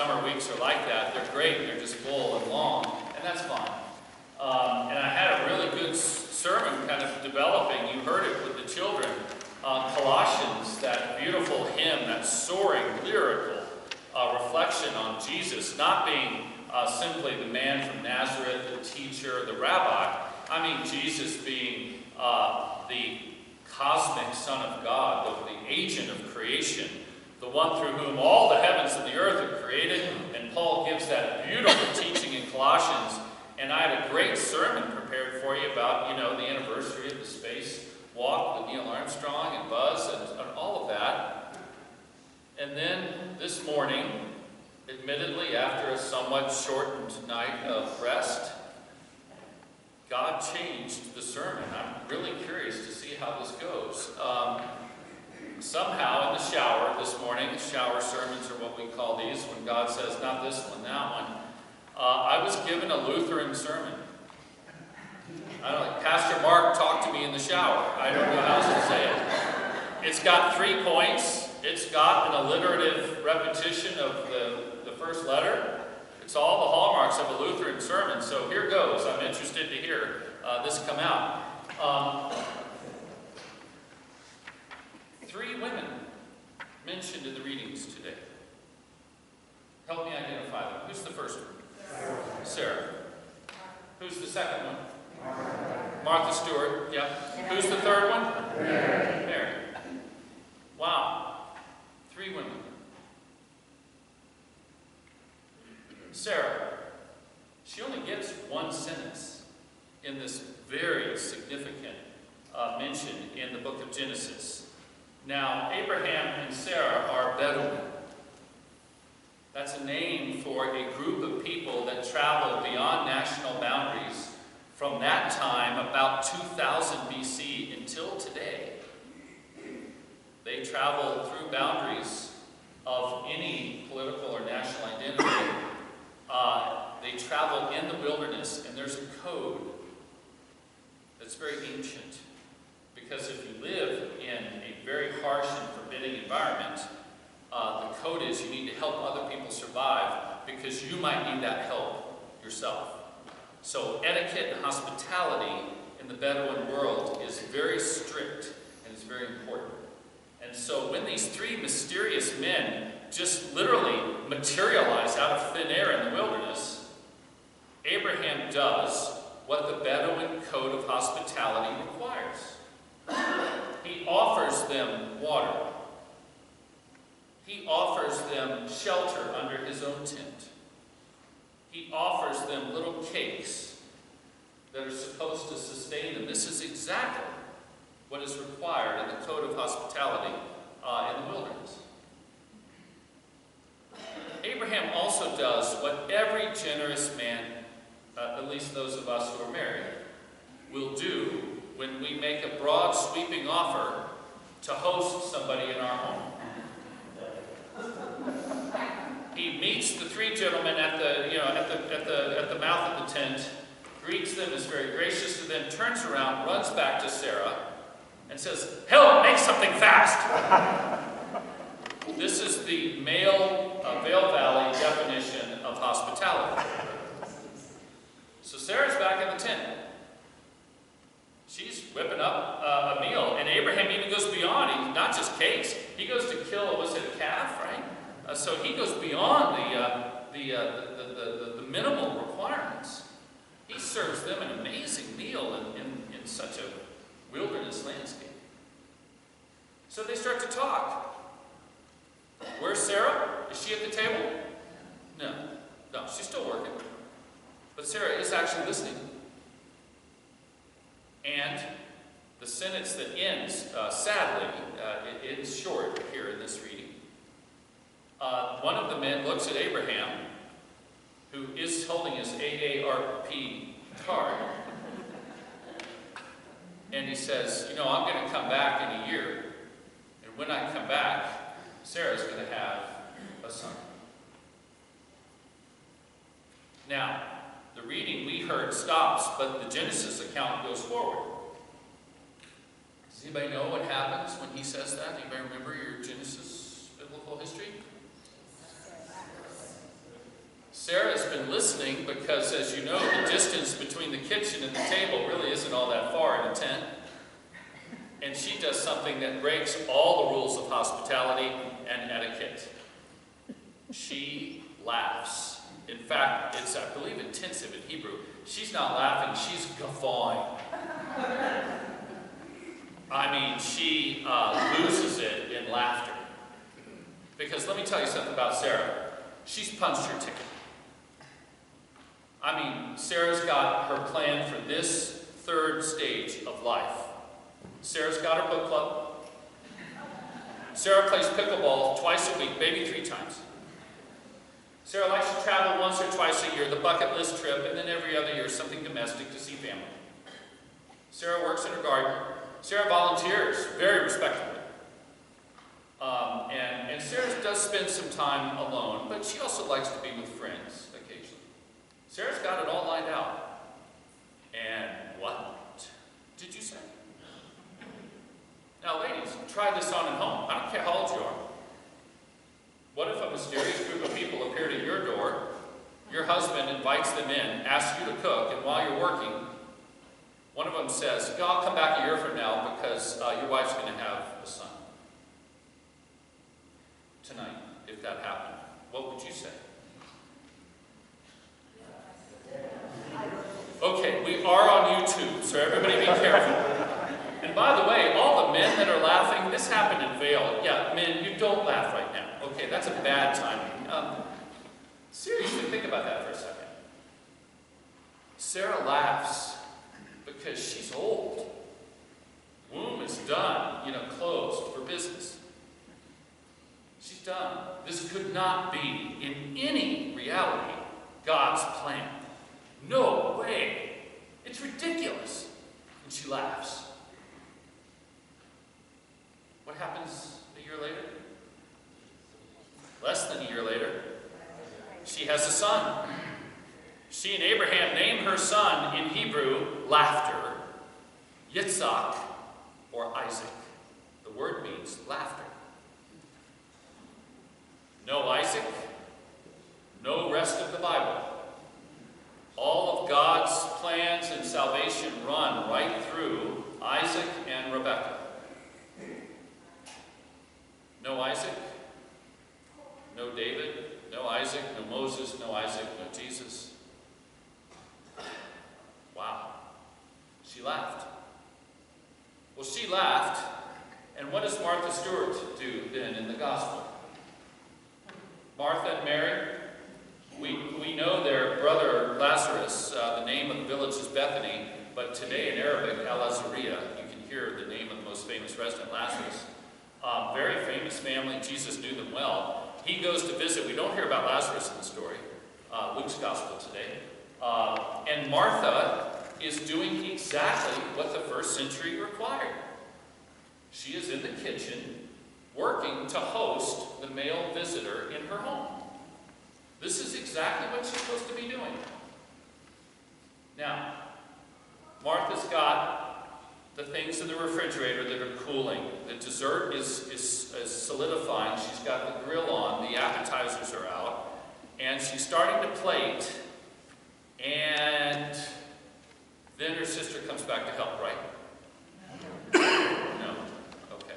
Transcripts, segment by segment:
summer weeks are like that. They're great. They're just full and long, and that's fine. And I had a really good sermon kind of developing. You heard it with the children. Colossians, that beautiful hymn, that soaring, lyrical reflection on Jesus not being simply the man from Nazareth, the teacher, the rabbi. I mean Jesus being the cosmic Son of God, the agent of creation, the one through whom all the heavens and the earth are created. And Paul gives that beautiful teaching in Colossians. And I had a great sermon prepared for you about, the anniversary of the space walk with Neil Armstrong and Buzz and all of that. And then this morning, admittedly after a somewhat shortened night of rest, God changed the sermon. I'm really curious to see how this goes. Somehow in the shower this morning, shower sermons are what we call these, when God says, not this one, that one, I was given a Lutheran sermon. I don't know, Pastor Mark talked to me in the shower. I don't know how else to say it. It's got 3 points. It's got an alliterative repetition of the first letter. It's all the hallmarks of a Lutheran sermon. So here goes. I'm interested to hear this come out. 3 women mentioned in the readings today. Help me identify them. Who's the first one? Sarah. Who's the second one? Martha Stewart. Yep. Who's the third one? Mary. Wow. 3 women. Sarah. She only gets 1 sentence in this very significant mention in the book of Genesis. Now, Abraham and Sarah are Bedouin. That's a name for a group of people that traveled beyond national boundaries from that time, about 2000 BC, until today. They traveled through boundaries of any political or national identity. They traveled in the wilderness, and there's a code that's very ancient. Because if you live in a very harsh and forbidding environment, the code is you need to help other people survive because you might need that help yourself. So etiquette and hospitality in the Bedouin world is very strict and it's very important. And so when these 3 mysterious men just literally materialize out of thin air in the wilderness, Abraham does what the Bedouin code of hospitality requires. He offers them water. He offers them shelter under his own tent. He offers them little cakes that are supposed to sustain them. This is exactly what is required in the code of hospitality in the wilderness. Abraham also does what every generous man, at least those of us who are married, will do when we make a broad, sweeping offer to host somebody in our home. He meets the 3 gentlemen at the mouth of the tent, greets them, is very gracious to them, turns around, runs back to Sarah, and says, "Help, make something fast." This is the male Vail Valley definition of hospitality. So Sarah's back in the tent. She's whipping up a meal, and Abraham even goes beyond. He not just cakes. He goes to kill, was it a calf, right? So he goes beyond the minimal requirements. He serves them an amazing meal in such a wilderness landscape. So they start to talk. Where's Sarah? Is she at the table? No, she's still working. But Sarah is actually listening. And the sentence that ends, sadly, it ends short here in this reading. One of the men looks at Abraham, who is holding his AARP card, and he says, I'm going to come back in a year, and when I come back, Sarah's going to have a son. Now, the reading we heard stops, but the Genesis account goes forward. Does anybody know what happens when he says that? Anybody remember your Genesis biblical history? listening because, as you know, the distance between the kitchen and the table really isn't all that far in a tent. And she does something that breaks all the rules of hospitality and etiquette. She laughs. In fact, it's, I believe, intensive in Hebrew. She's not laughing, she's guffawing. I mean, she loses it in laughter. Because let me tell you something about Sarah. She's punched her ticket. I mean, Sarah's got her plan for this third stage of life. Sarah's got her book club. Sarah plays pickleball twice a week, maybe 3 times. Sarah likes to travel once or twice a year, the bucket list trip, and then every other year something domestic to see family. Sarah works in her garden. Sarah volunteers very respectably. And Sarah does spend some time alone, but she also likes to be with friends occasionally. Sarah's got it all lined out. And what did you say? Now, ladies, try this on at home. I don't care how old you are. What if a mysterious group of people appeared at your door, your husband invites them in, asks you to cook, and while you're working, one of them says, I'll come back a year from now because your wife's going to have a son. Tonight, if that happened, what would you say? Okay, we are on YouTube, so everybody be careful. And by the way, all the men that are laughing, this happened in Vail. Yeah, men, you don't laugh right now. Okay, that's a bad timing. Seriously, think about that for a second. Sarah laughs because she's old. Womb is done, closed for business. She's done. This could not be, in any reality, God's plan. No way. It's ridiculous. And she laughs. What happens a year later? Less than a year later, she has a son. She and Abraham name her son in Hebrew, laughter, Yitzhak, or Isaac. The word means laughter. No Isaac, no rest of the Bible. All of God's plans and salvation run right through Isaac and Rebekah. No Isaac, no David, no Isaac, no Moses, no Isaac, no Jesus. Wow. She laughed. Well, she laughed, and what does Martha Stewart do then in the gospel? Martha and Mary, we know their brother Lazarus, the name of the village is Bethany, but today in Arabic, Al-Azariah, you can hear the name of the most famous resident, Lazarus. Very famous family, Jesus knew them well. He goes to visit, we don't hear about Lazarus in the story, Luke's gospel today. And Martha is doing exactly what the first century required. She is in the kitchen, working to host the male visitor in her home. This is exactly what she's supposed to be doing. Now, Martha's got the things in the refrigerator that are cooling. The dessert is solidifying. She's got the grill on. The appetizers are out. And she's starting to plate. And then her sister comes back to help, right? No? Okay.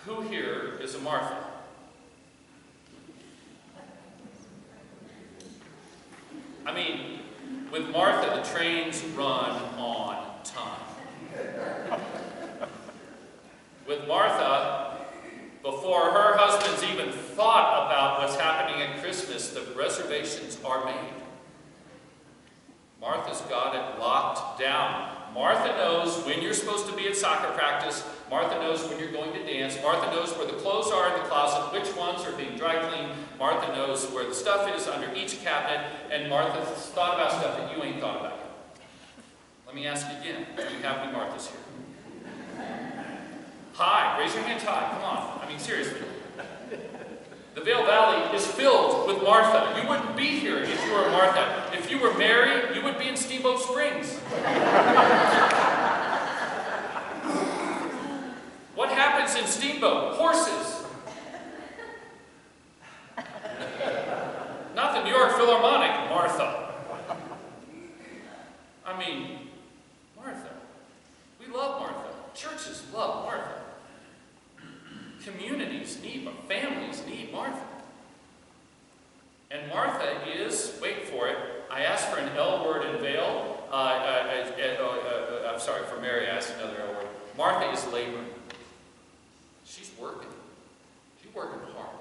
Who here is a Martha? I mean, with Martha, the trains run on time. With Martha, before her husband's even thought about what's happening at Christmas, the reservations are made. Martha's got it locked down. Martha knows when you're supposed to be at soccer practice. Martha knows when you're going to dance. Martha knows where the clothes are in the closet, which ones are being dry cleaned. Martha knows where the stuff is under each cabinet. And Martha's thought about stuff that you ain't thought about yet. Let me ask you again. Do you have any Marthas here? Hi. Raise your hands high. Come on. I mean, seriously. The Vail Valley is filled with Martha. You wouldn't be here if you were Martha. If you were Mary, you would be in Steamboat Springs. What happens in Steamboat? Horses. Philharmonic, Martha. I mean, Martha. We love Martha. Churches love Martha. Communities need, families need Martha. And Martha is, wait for it, I asked for an L word in Vail. I'm sorry, for Mary I asked another L word. Martha is laboring. She's working. She's working hard.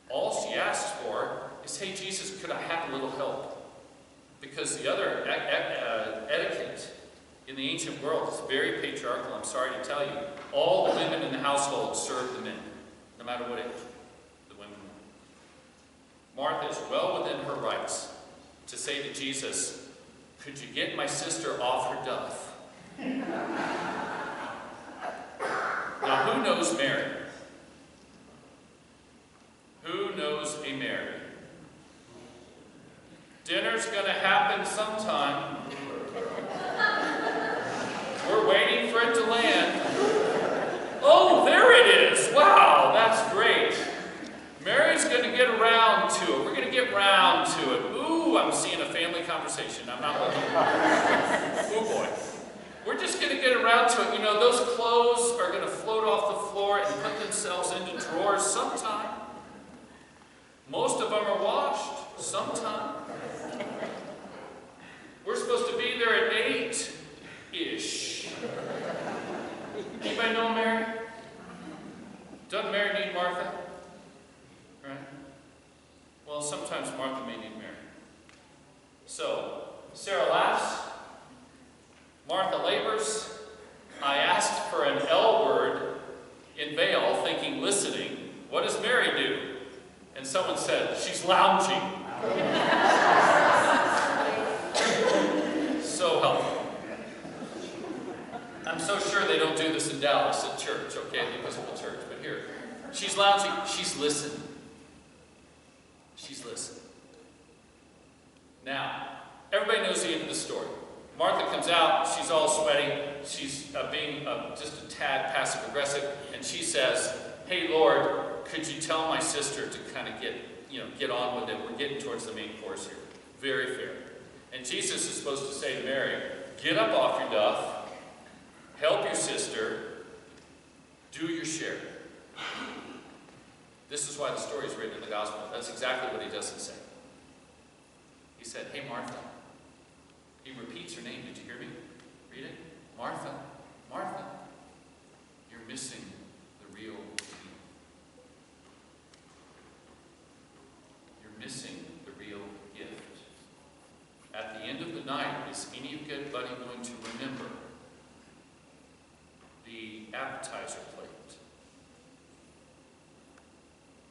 All she asks for is, hey, Jesus, could I have a little help? Because the other etiquette in the ancient world is very patriarchal, I'm sorry to tell you. All the women in the household served the men, no matter what age the women were. Martha is well within her rights to say to Jesus, could you get my sister off her duff? Now, who knows Mary? Who knows a Mary? Dinner's going to happen sometime. We're waiting for it to land. Oh, there it is. Wow, that's great. Mary's going to get around to it. We're going to get round to it. Ooh, I'm seeing a family conversation. I'm not looking. Oh, boy. We're just going to get around to it. You know, those clothes are going to float off the floor and put themselves into drawers sometime. Most of them are washed sometime. We're supposed to be there at 8-ish. Anybody know Mary? Doesn't Mary need Martha? Right? Well, sometimes Martha may need Mary. So, Sarah laughs. Martha labors. I asked for an L word in Vail, thinking listening. What does Mary do? And someone said, she's lounging. So helpful. I'm so sure they don't do this in Dallas at church, okay, the Episcopal church, but here. She's lounging, she's listening. She's listening. Now, everybody knows the end of the story. Martha comes out, she's all sweaty, she's being just a tad passive-aggressive, and she says, hey, Lord, could you tell my sister to kind of get on with it? We're getting towards the main course here. Very fair. And Jesus is supposed to say to Mary, get up off your duff, help your sister, do your share. This is why the story is written in the gospel. That's exactly what he doesn't say. He said, hey, Martha. He repeats her name. Did you hear me? Read it. Martha, Martha, you're missing the real deal. You're missing the real gift. At the end of the night, is anybody going to remember the appetizer plate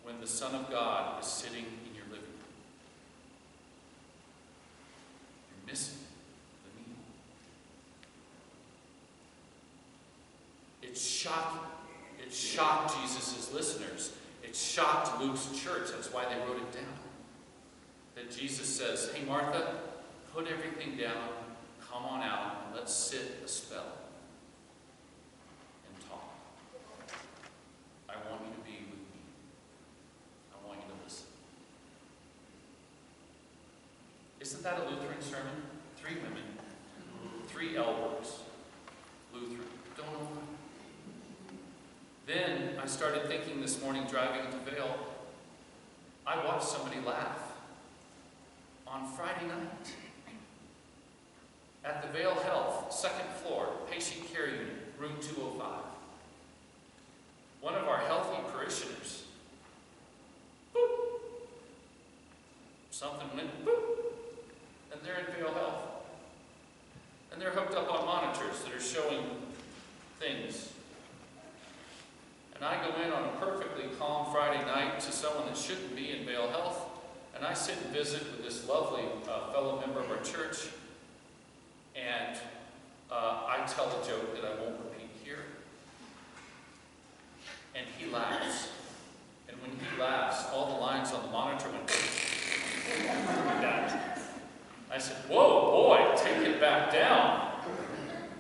when the Son of God is sitting in your living room? You're missing the meal. It's shocking. It shocked Jesus' listeners. It shocked Luke's church. That's why they wrote it down. That Jesus says, hey, Martha, put everything down, come on out, and let's sit a spell and talk. I want you to be with me. I want you to listen. Isn't that a Lutheran sermon? 3 women, 3 L words. Lutheran. Don't know why. Then I started thinking this morning driving into Vail, I watched somebody laugh on Friday night at the Vail Health, 2nd floor, patient care unit, room 205. One of our healthy parishioners, boop, something went boop, and they're in Vail Health. And they're hooked up on monitors that are showing things. And I go in on a perfectly calm Friday night to someone that shouldn't be in Vail Health, and I sit and visit with this lovely fellow member of our church, and I tell a joke that I won't repeat here. And he laughs. And when he laughs, all the lines on the monitor went down. I said, whoa, boy, take it back down.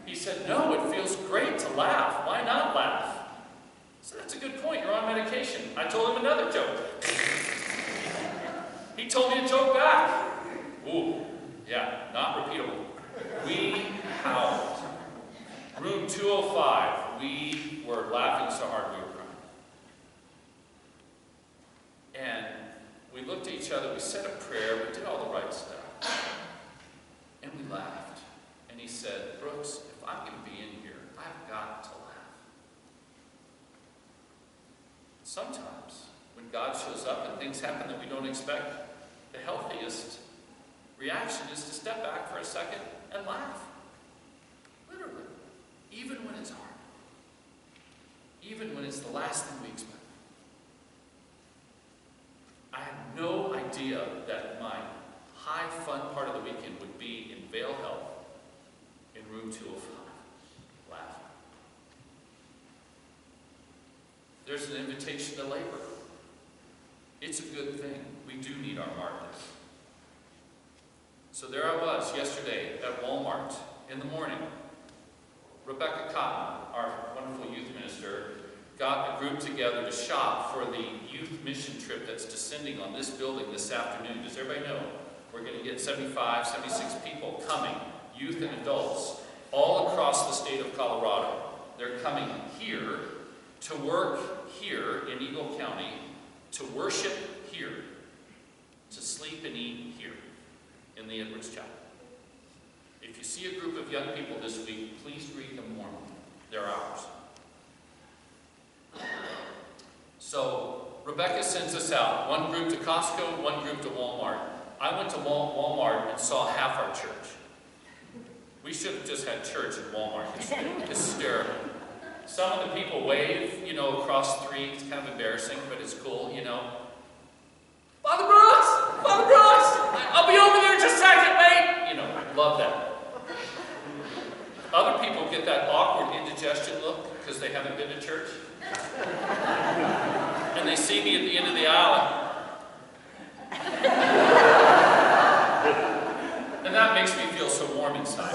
He said, no, it feels great to laugh. Why not laugh? I said, that's a good point. You're on medication. I told him another joke. He told me a joke back. Ooh, yeah, not repeatable. We howled. Room 205, we were laughing so hard we were crying. And we looked at each other, we said a prayer, we did all the right stuff. And we laughed. And he said, Brooks, if I'm going to be in here, I've got to laugh. Sometimes, when God shows up and things happen that we don't expect, the healthiest reaction is to step back for a second and laugh. Literally. Even when it's hard. Even when it's the last thing we expect. I had no idea that my high fun part of the weekend would be in Vail Health in room 205. Laughing. There's an invitation to labor. It's a good thing. We do need our martyrs. So there I was yesterday at Walmart in the morning. Rebecca Cotton, our wonderful youth minister, got a group together to shop for the youth mission trip that's descending on this building this afternoon. Does everybody know? We're going to get 75, 76 people coming, youth and adults, all across the state of Colorado. They're coming here to work here in Eagle County, to worship here, to sleep and eat here in the Edwards Chapel. If you see a group of young people this week, please greet them warmly. They're ours. So Rebecca sends us out, one group to Costco, one group to Walmart. I went to Walmart and saw half our church. We should have just had church at Walmart. It's hysterical. Some of the people wave, across the street. It's kind of embarrassing, but it's cool, Father Brooks! Father Brooks! I'll be over there in just a second, mate! Love that. Other people get that awkward indigestion look because they haven't been to church. And they see me at the end of the aisle. And that makes me feel so warm inside.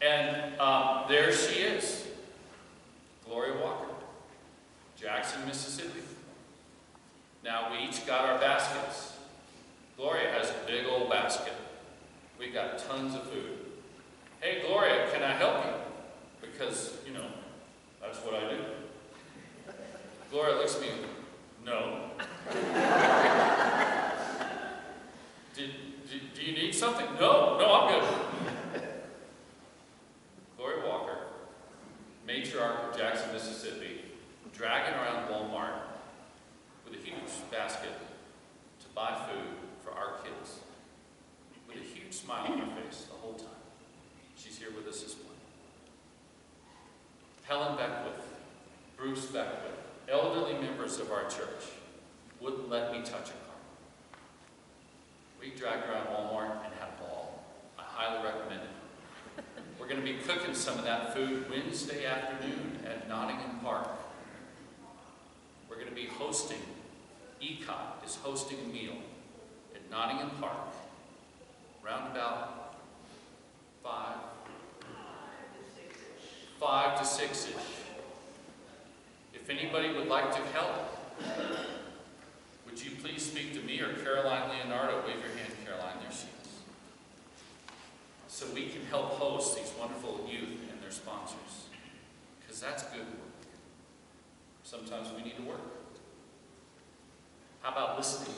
And there she is. Gloria Walker. Jackson, Mississippi. Now we each got our baskets. Gloria has a big old basket. We got tons of food. Hey, Gloria, can I help you? Because, that's what I do. Gloria looks at me, no. Do you need something? No, I'm good. Gloria Walker, matriarch of Jackson, Mississippi, dragging around Walmart with a huge basket to buy food for our kids, with a huge smile on her face the whole time. She's here with us this morning. Helen Beckwith, Bruce Beckwith, elderly members of our church, wouldn't let me touch a car. We dragged around Walmart and had a ball. I highly recommend it. We're going to be cooking some of that food Wednesday afternoon at Nottingham Park. We're going to be hosting, ECOT is hosting a meal at Nottingham Park, round about 5 to 6-ish. If anybody would like to help, would you please speak to me or Caroline Leonardo? Wave your hand, Caroline, there she is. So we can help host these wonderful youth and their sponsors. Because that's good work. Sometimes we need to work. How about listening?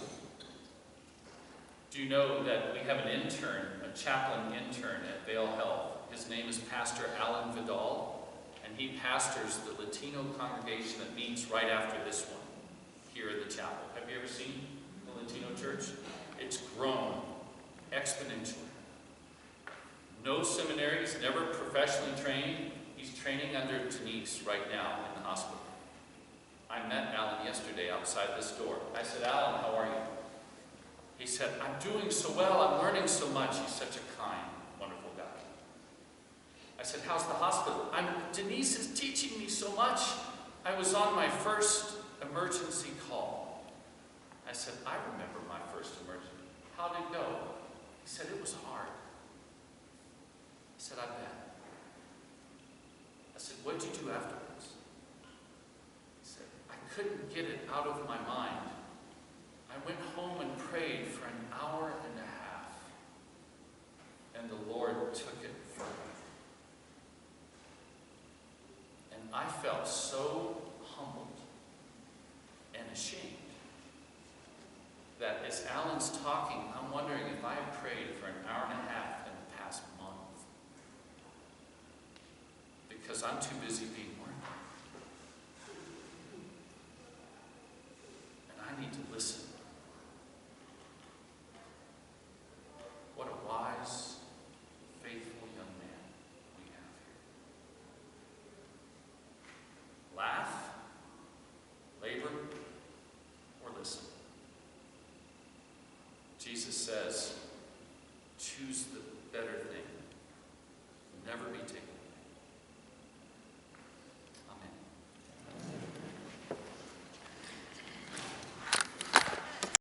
Do you know that we have an intern, a chaplain intern at Vail Health? His name is Pastor Alan Vidal, and he pastors the Latino congregation that meets right after this one here in the chapel. Have you ever seen the Latino church? It's grown exponentially. No seminaries, never professionally trained. He's training under Denise right now in the hospital. I met Alan yesterday outside this door. I said, Alan, how are you? He said, I'm doing so well, I'm learning so much. He's such a kind, wonderful guy. I said, how's the hospital? Denise is teaching me so much. I was on my first emergency call. I said, I remember my first emergency. How did it go? He said, it was hard. I said, I bet. I said, what did you do afterwards? He said, I couldn't get it out of my mind I felt so humbled and ashamed that as Alan's talking, I'm wondering if I prayed for an hour and a half in the past month. Because I'm too busy being worried. And I need to listen. What a wise, faithful young man we have here. Laugh, labor, or listen. Jesus says,